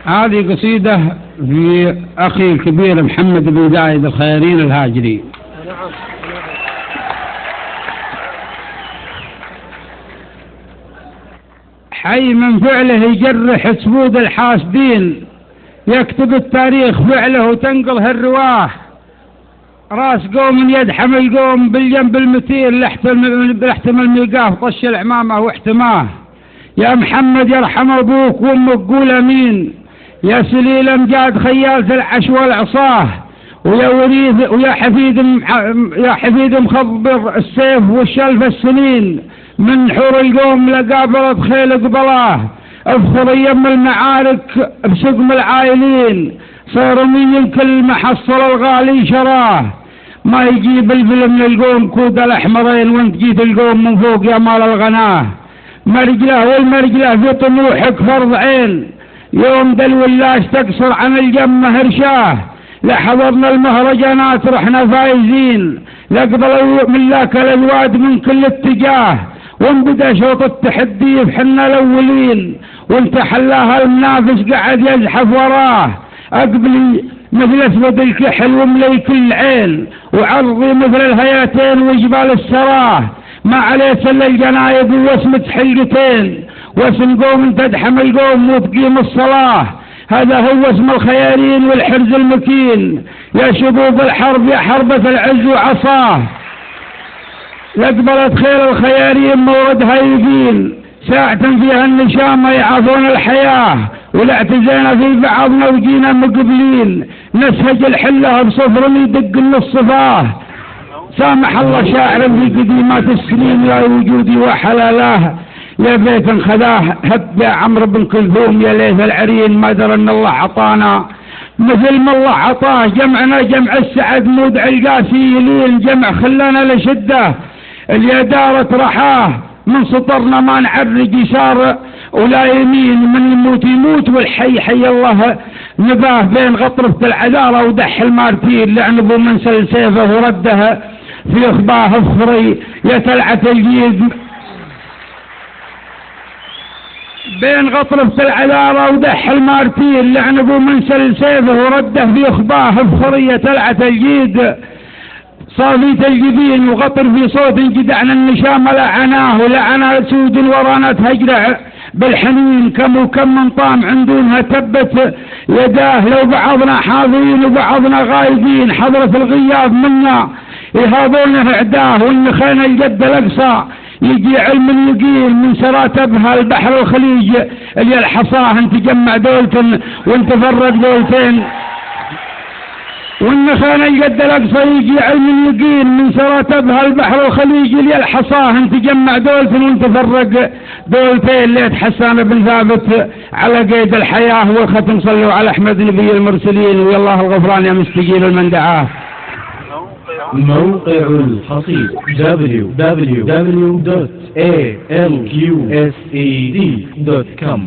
هذه قصيدة في أخي الكبير محمد بن زايد الخيرين الهاجري. حي من فعله يجرح سبود الحاسدين، يكتب التاريخ فعله وتنقله الرواه. راس قوم يدحم القوم بالجنب المتين، لاحتمل ملقاه طش العمامة واحتماه. يا محمد يرحم أبوك وأمك قول أمين، يا سليل أمجاد خيال العش والعصاه. ويا حفيد مخبر السيف والشلف السنين، من حور القوم لقابلت خيل قبلاه. افخر يم المعارك بسقم العائلين، صار من كل محصل الغالي شراه. ما يجيب الفل من القوم كود الأحمرين، وانت جيت القوم من فوق يا مال الغناه. مرجله والمرجله في طموحك فرض عين، يوم دلو اللاش تقصر عن الجمة هرشاه. لحضرنا المهرجانات رحنا فايزين، لقبلوا من لاك الألواد من كل اتجاه. وانبدا شوط التحدي بحنا الأولين، وانت حلاها المنافس قاعد يزحف وراه. أقبلي مثل أسود الكحل ومليك العين، وعرضي مثل الهياتين وجبال السراه. ما عليه سل الجنايب واسمة حلقتين، واسم قوم تدحم القوم وتقيم الصلاة. هذا هو اسم الخيارين والحرز المكين، يا شبوب الحرب يا حربة العز وعصاه. لقبلت خير الخيارين موردها يبين، ساعة فيها النشامة يعافون الحياة. ولاعتزينا في بعضنا وجينا مقبلين، نسهج الحلة بصفر يدق النصفاه. سامح الله شاعر في قديمات السنين، يا وجودي وحلالاه. يا بيت خذاه هب يا عمرو بن كلثوم، يا ليث العرين ما درى ان الله عطانا مثل ما الله عطاه. جمعنا جمع السعد مودع القاسيين، جمع خلانا لشده اليدارة رحاه. من سطرنا ما نعرج يسار ولا يمين، من يموت يموت والحي حي الله نباه. بين غطرفة العذارة ودح المارتين، لعنبوا من سيفه ورده في اخباه. افخري يا تلعة الجيد بين غطرفة العذارة ودح المارتين، لعنبوا من سيفه ورده في اخباه. افخري يا تلعة الجيد صافية الجبين، وغطر في صوت جدعنا النشام لعناه. ولعنا سود ورانا تهجرع بالحنين، كم وكم من طام عندونها تبت يداه. لو بعضنا حاضرين وبعضنا غايبين، حضرة الغياب منا يهابونه اعداه. وان خينا الجد الاقصى يجي علم يقيل، من سراتبها البحر الخليج اللي الحصاه. انت جمع دولة وانت فرق دولتين، وان خان الجد الاقصى يجي علم يقين، من سراتبها البحر الخليج اللي الحصاه. انت جمع دولة وانت فرق دولتين. ليت حسان بن ثابت على قيد الحياة، والختم صلوا على احمد نبي المرسلين. ويا الله الغفران يا مستجيب المن دعاه. موقع الحصيد www.alqsed.com